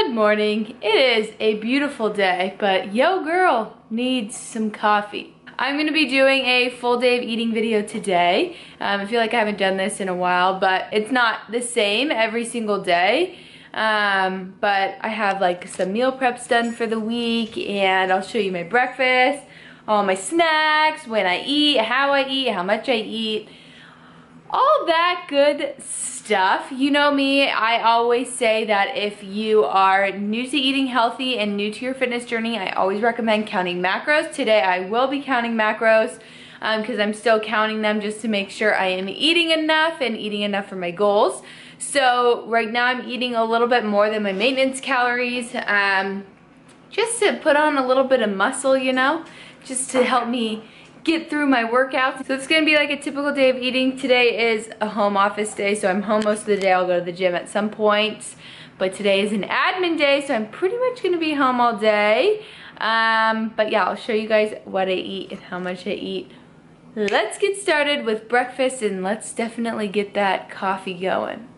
Good morning. It is a beautiful day, but yo girl needs some coffee. I'm gonna be doing a full day of eating video today. I feel like I haven't done this in a while, but it's not the same every single day. But I have like some meal preps done for the week, and I'll show you my breakfast, all my snacks, when I eat, how much I eat, all that good stuff. You know me, I always say that if you are new to eating healthy and new to your fitness journey, I always recommend counting macros. Today I will be counting macros because I'm still counting them just to make sure I am eating enough and eating enough for my goals. So right now I'm eating a little bit more than my maintenance calories, just to put on a little bit of muscle, you know, just to help me get through my workouts. So it's gonna be like a typical day of eating. Today is a home office day, so I'm home most of the day. I'll go to the gym at some point, but today is an admin day, so I'm pretty much gonna be home all day. But yeah, I'll show you guys what I eat and how much I eat. Let's get started with breakfast, and let's definitely get that coffee going.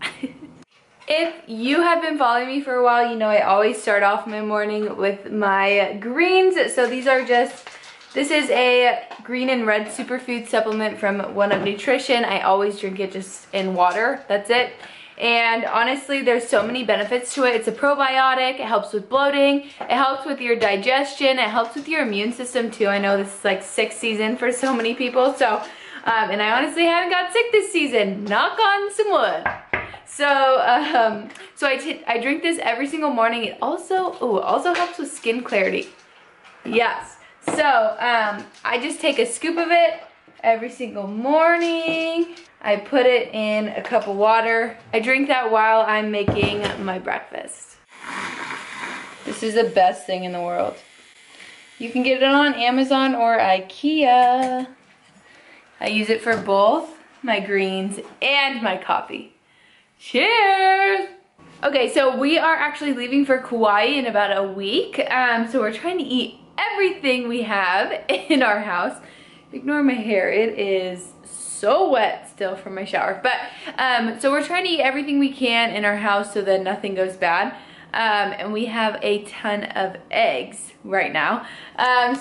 If you have been following me for a while, you know I always start off my morning with my greens. So these are just, this is a green and red superfood supplement from One Up Nutrition. I always drink it just in water, that's it. And honestly, there's so many benefits to it. It's a probiotic, it helps with bloating, it helps with your digestion, it helps with your immune system too. I know this is like sick season for so many people, so, and I honestly haven't got sick this season, knock on some wood. So, I drink this every single morning. It also helps with skin clarity, yes. So, I just take a scoop of it every single morning. I put it in a cup of water. I drink that while I'm making my breakfast. This is the best thing in the world. You can get it on Amazon or IKEA. I use it for both my greens and my coffee. Cheers! Okay, so we are actually leaving for Kauai in about a week. So we're trying to eat everything we have in our house. Ignore my hair, it is so wet still from my shower. But so we're trying to eat everything we can in our house so that nothing goes bad. And we have a ton of eggs right now.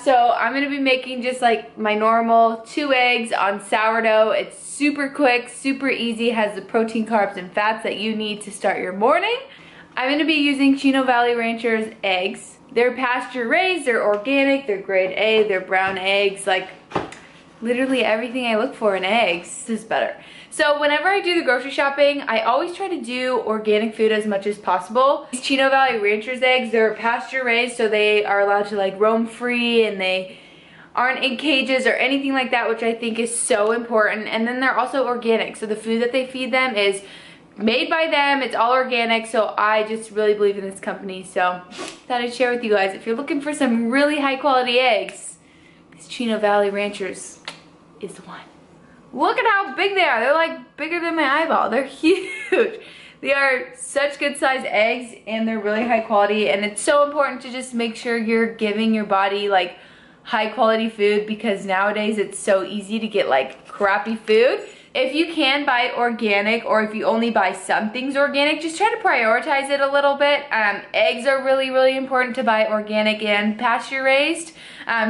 So I'm gonna be making just like my normal 2 eggs on sourdough. It's super quick, super easy, has the protein, carbs, and fats that you need to start your morning. I'm gonna be using Chino Valley Ranchers eggs. They're pasture raised, they're organic, they're grade A, they're brown eggs, like literally everything I look for in eggs is better. So whenever I do the grocery shopping, I always try to do organic food as much as possible. These Chino Valley Ranchers eggs, they're pasture raised, so they are allowed to like roam free, and they aren't in cages or anything like that, which I think is so important. And then they're also organic, so the food that they feed them is made by them, it's all organic, so I just really believe in this company. So thought I'd share with you guys, if you're looking for some really high quality eggs, these Chino Valley Ranchers is the one. Look at how big they are. They're like bigger than my eyeball. They're huge. They are such good sized eggs, and they're really high quality, and it's so important to just make sure you're giving your body like high quality food, because nowadays it's so easy to get like crappy food. If you can buy organic, or if you only buy some things organic, just try to prioritize it a little bit. Eggs are really, really important to buy organic and pasture raised,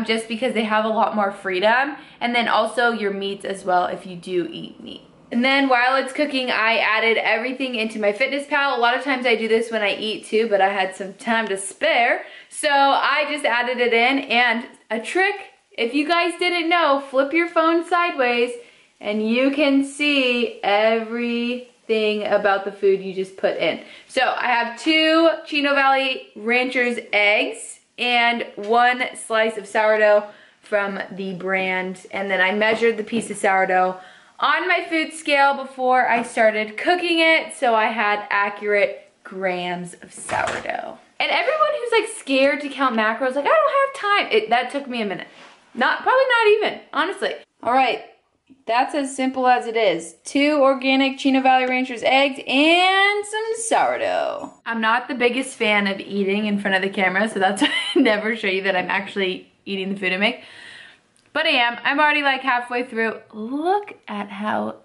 just because they have a lot more freedom. And then also your meats as well, if you do eat meat. And then while it's cooking, I added everything into my Fitness Pal. A lot of times I do this when I eat too, but I had some time to spare, so I just added it in. And a trick, if you guys didn't know, flip your phone sideways and you can see everything about the food you just put in. So I have 2 Chino Valley Ranchers eggs and 1 slice of sourdough from the brand. And then I measured the piece of sourdough on my food scale before I started cooking it, so I had accurate grams of sourdough. And everyone who's like scared to count macros, like I don't have time, that took me a minute. Probably not even, honestly. All right. That's as simple as it is. 2 organic Chino Valley Ranchers eggs and some sourdough. I'm not the biggest fan of eating in front of the camera, so that's why I never show you that I'm actually eating the food I make. But I am. I'm already like halfway through. Look at how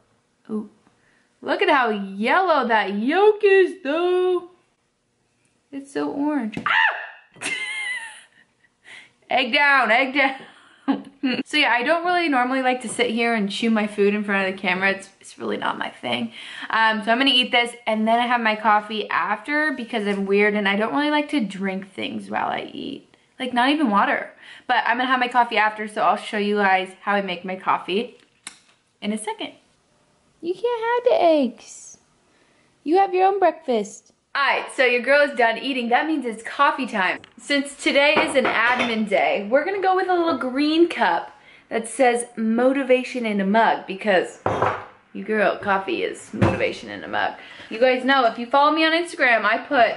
yellow that yolk is though. It's so orange. Ah! Egg down, egg down. So yeah, I don't really normally like to sit here and chew my food in front of the camera. It's really not my thing. So I'm gonna eat this and then I have my coffee after because I'm weird and I don't really like to drink things while I eat. Like not even water. But I'm gonna have my coffee after, so I'll show you guys how I make my coffee in a second. You can't have the eggs. You have your own breakfast. Alright, so your girl is done eating. That means it's coffee time. Since today is an admin day, we're gonna go with a little green cup that says motivation in a mug because your girl, coffee is motivation in a mug. You guys know, if you follow me on Instagram, I put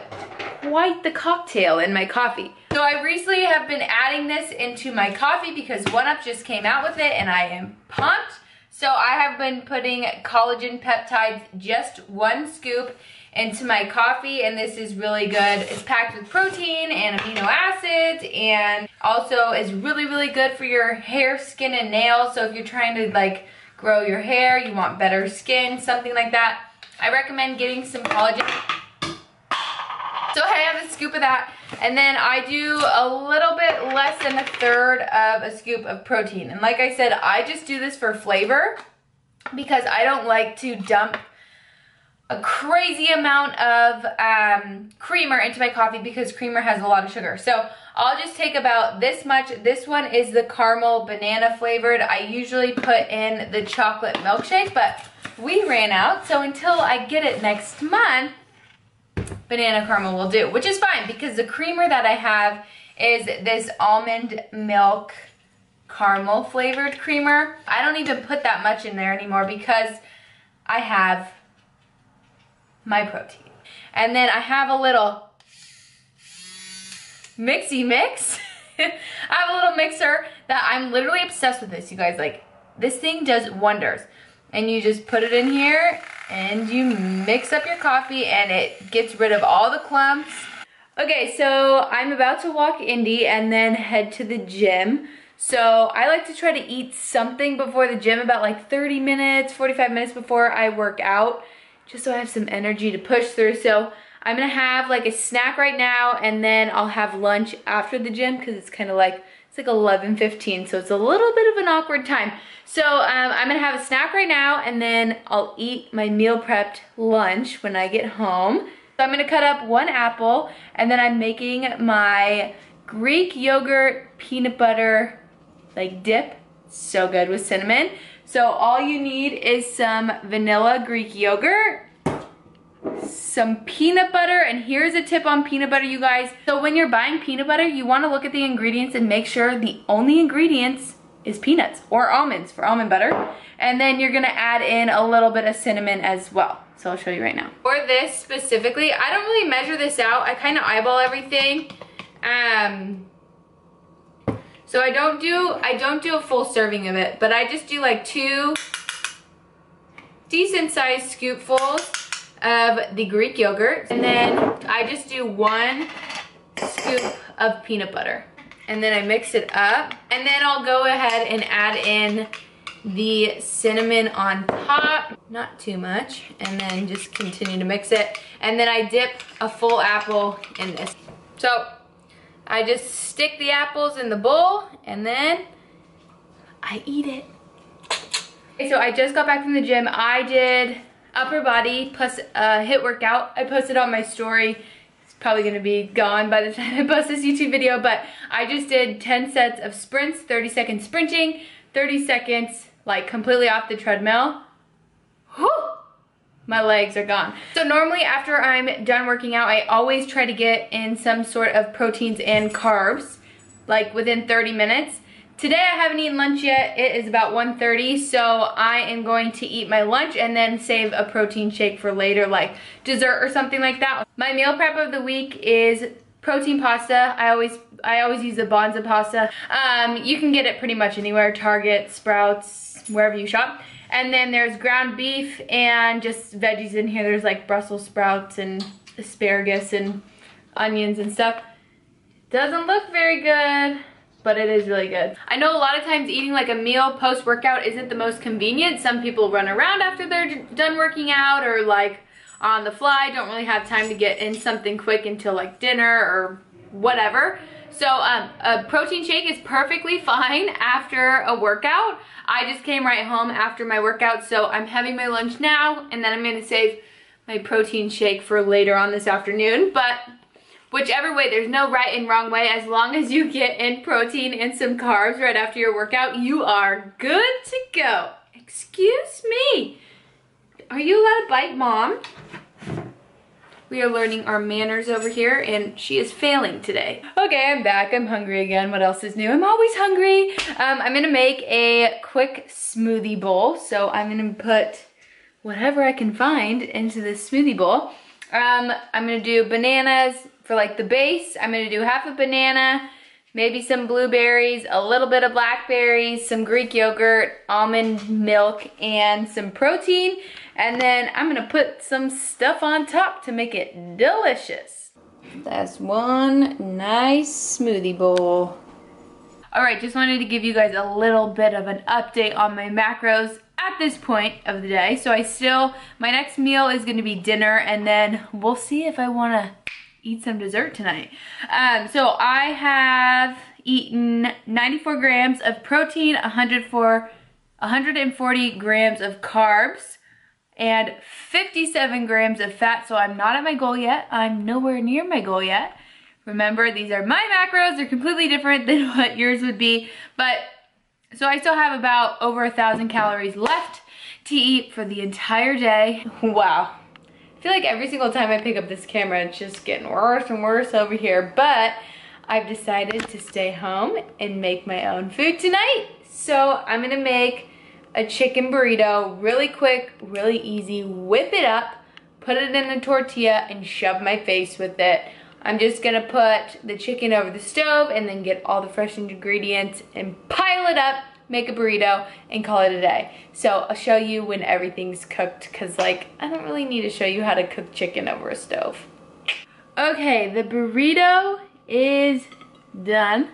quite the cocktail in my coffee. So I recently have been adding this into my coffee because 1UP just came out with it and I am pumped. So I have been putting collagen peptides, just 1 scoop, into my coffee, and this is really good. It's packed with protein and amino acids, and also is really, really good for your hair, skin, and nails. So if you're trying to like grow your hair, you want better skin, something like that, I recommend getting some collagen. So I have a scoop of that, and then I do a little bit less than 1/3 of a scoop of protein. And like I said, I just do this for flavor because I don't like to dump a crazy amount of creamer into my coffee because creamer has a lot of sugar. So I'll just take about this much. This one is the caramel banana flavored. I usually put in the chocolate milkshake, but we ran out. So until I get it next month, banana caramel will do, which is fine because the creamer that I have is this almond milk caramel flavored creamer. I don't even put that much in there anymore because I have my protein. And then I have a little mixy mix. I have a little mixer that I'm literally obsessed with this, you guys. Like, this thing does wonders. And you just put it in here and you mix up your coffee and it gets rid of all the clumps. Okay, so I'm about to walk Indy and then head to the gym. So I like to try to eat something before the gym, about like 30 minutes, 45 minutes before I work out, just so I have some energy to push through. So I'm gonna have like a snack right now and then I'll have lunch after the gym because it's kind of like, it's like 11:15, so it's a little bit of an awkward time. So I'm gonna have a snack right now and then I'll eat my meal prepped lunch when I get home. So I'm gonna cut up 1 apple and then I'm making my Greek yogurt peanut butter like dip. So good with cinnamon. So all you need is some vanilla Greek yogurt, some peanut butter, and here's a tip on peanut butter, you guys. So when you're buying peanut butter, you want to look at the ingredients and make sure the only ingredients is peanuts or almonds for almond butter. And then you're gonna add in a little bit of cinnamon as well. So I'll show you right now. For this specifically, I don't really measure this out. I kind of eyeball everything. So I don't do a full serving of it, but I just do like 2 decent sized scoopfuls of the Greek yogurt. And then I just do 1 scoop of peanut butter. And then I mix it up. And then I'll go ahead and add in the cinnamon on top, not too much. And then just continue to mix it. And then I dip a full apple in this. So I just stick the apples in the bowl and then I eat it. Okay, so I just got back from the gym. I did upper body plus a HIIT workout. I posted on my story. It's probably gonna be gone by the time I post this YouTube video, but I just did 10 sets of sprints, 30 seconds sprinting, 30 seconds like completely off the treadmill. Whew! My legs are gone. So normally after I'm done working out, I always try to get in some sort of proteins and carbs, like within 30 minutes. Today I haven't eaten lunch yet. It is about 1:30, so I am going to eat my lunch and then save a protein shake for later, like dessert or something like that. My meal prep of the week is protein pasta. I always use the Bonza pasta. You can get it pretty much anywhere, Target, Sprouts, wherever you shop. And then there's ground beef and just veggies in here. There's like Brussels sprouts and asparagus and onions and stuff. Doesn't look very good, but it is really good. I know a lot of times eating like a meal post-workout isn't the most convenient. Some people run around after they're done working out or like on the fly, don't really have time to get in something quick until like dinner or whatever. So a protein shake is perfectly fine after a workout. I just came right home after my workout, so I'm having my lunch now, and then I'm gonna save my protein shake for later on this afternoon. But whichever way, there's no right and wrong way. As long as you get in protein and some carbs right after your workout, you are good to go. Excuse me. Are you allowed to bite Mom? We are learning our manners over here, and she is failing today. Okay, I'm back. I'm hungry again. What else is new? I'm always hungry. I'm gonna make a quick smoothie bowl. So I'm gonna put whatever I can find into this smoothie bowl. I'm gonna do bananas for like the base. I'm gonna do half a banana, maybe some blueberries, a little bit of blackberries, some Greek yogurt, almond milk, and some protein. And then I'm gonna put some stuff on top to make it delicious. That's one nice smoothie bowl. All right, just wanted to give you guys a little bit of an update on my macros at this point of the day. So my next meal is gonna be dinner, and then we'll see if I wanna eat some dessert tonight. So I have eaten 94 grams of protein, 140 grams of carbs, and 57 grams of fat. So I'm not at my goal yet. I'm nowhere near my goal yet. Remember, these are my macros. They're completely different than what yours would be. But so I still have about over 1,000 calories left to eat for the entire day. Wow. I feel like every single time I pick up this camera, it's just getting worse and worse over here. But I've decided to stay home and make my own food tonight. So I'm gonna make a chicken burrito, really quick, really easy. Whip it up, put it in a tortilla, and shove my face with it. I'm just gonna put the chicken over the stove and then get all the fresh ingredients and pile it up, make a burrito, and call it a day. So I'll show you when everything's cooked, because like, I don't really need to show you how to cook chicken over a stove. Okay, the burrito is done.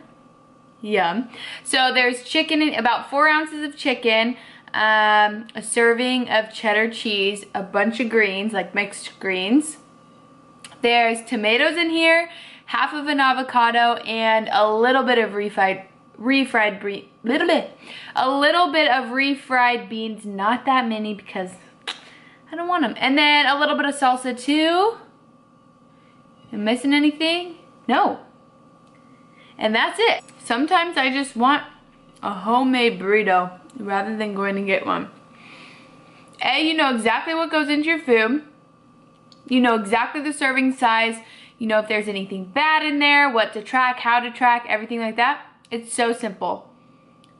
Yum. So there's chicken, about 4 ounces of chicken, a serving of cheddar cheese, a bunch of greens, like mixed greens. There's tomatoes in here, half of an avocado, and a little bit of refried beans. Not that many because I don't want them. And then a little bit of salsa too. Am I missing anything? No. And that's it. Sometimes I just want a homemade burrito rather than going to get one. You know exactly what goes into your food. You know exactly the serving size. You know if there's anything bad in there, what to track, how to track, everything like that. It's so simple.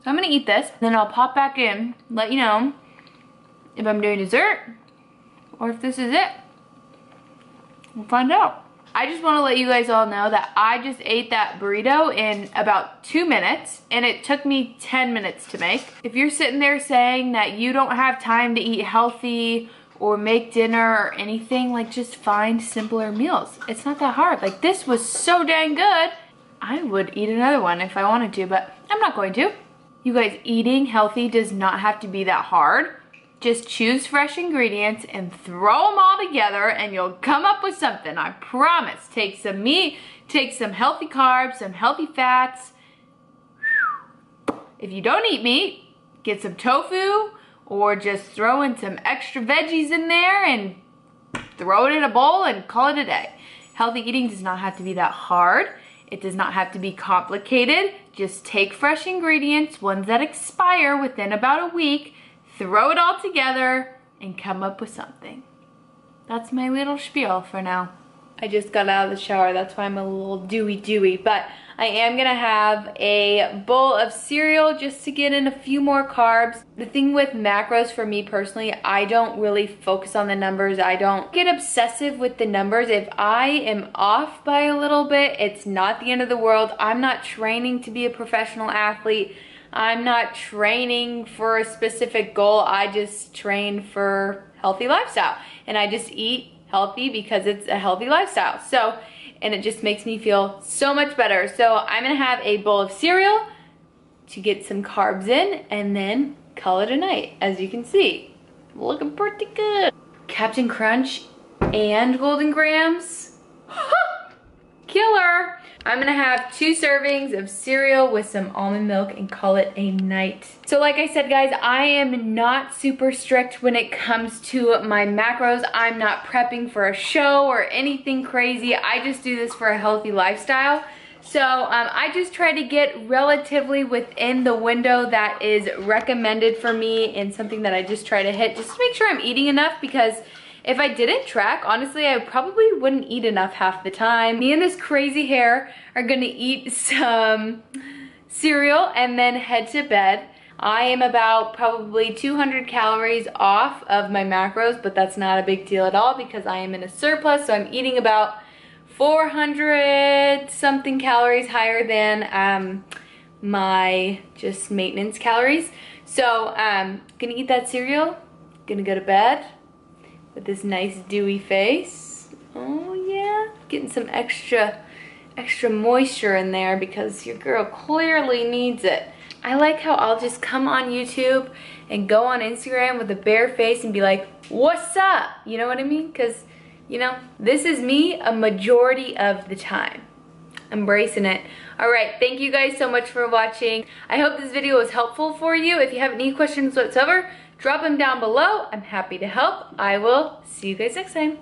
So I'm gonna eat this, then I'll pop back in, let you know if I'm doing dessert or if this is it. We'll find out. I just want to let you guys all know that I just ate that burrito in about 2 minutes, and it took me 10 minutes to make. If you're sitting there saying that you don't have time to eat healthy or make dinner or anything, like just find simpler meals. It's not that hard. Like this was so dang good. I would eat another one if I wanted to, but I'm not going to. You guys, eating healthy does not have to be that hard. Just choose fresh ingredients and throw them all together and you'll come up with something, I promise. Take some meat, take some healthy carbs, some healthy fats. If you don't eat meat, get some tofu or just throw in some extra veggies in there and throw it in a bowl and call it a day. Healthy eating does not have to be that hard. It does not have to be complicated. Just take fresh ingredients, ones that expire within about a week, throw it all together, and come up with something. That's my little spiel for now. I just got out of the shower, that's why I'm a little dewy, but I am gonna have a bowl of cereal just to get in a few more carbs. The thing with macros for me personally, I don't really focus on the numbers. I don't get obsessive with the numbers. If I am off by a little bit, it's not the end of the world. I'm not training to be a professional athlete. I'm not training for a specific goal. I just train for healthy lifestyle. And I just eat healthy because it's a healthy lifestyle. So, and it just makes me feel so much better. So I'm gonna have a bowl of cereal to get some carbs in and then call it a night. As you can see, looking pretty good. Captain Crunch and golden grams. Killer. I'm gonna have 2 servings of cereal with some almond milk and call it a night. So like I said, guys, I am not super strict when it comes to my macros. I'm not prepping for a show or anything crazy. I just do this for a healthy lifestyle. So I just try to get relatively within the window that is recommended for me and something that I just try to hit just to make sure I'm eating enough, because if I didn't track, honestly, I probably wouldn't eat enough half the time. Me and this crazy hair are gonna eat some cereal and then head to bed. I am about probably 200 calories off of my macros, but that's not a big deal at all because I am in a surplus, so I'm eating about 400 something calories higher than my just maintenance calories. So gonna eat that cereal, gonna go to bed with this nice dewy face. Oh yeah, getting some extra moisture in there because your girl clearly needs it. I like how I'll just come on YouTube and go on Instagram with a bare face and be like, what's up? You know what I mean? Because, you know, this is me a majority of the time. Embracing it. All right, thank you guys so much for watching. I hope this video was helpful for you. If you have any questions whatsoever, drop them down below. I'm happy to help. I will see you guys next time.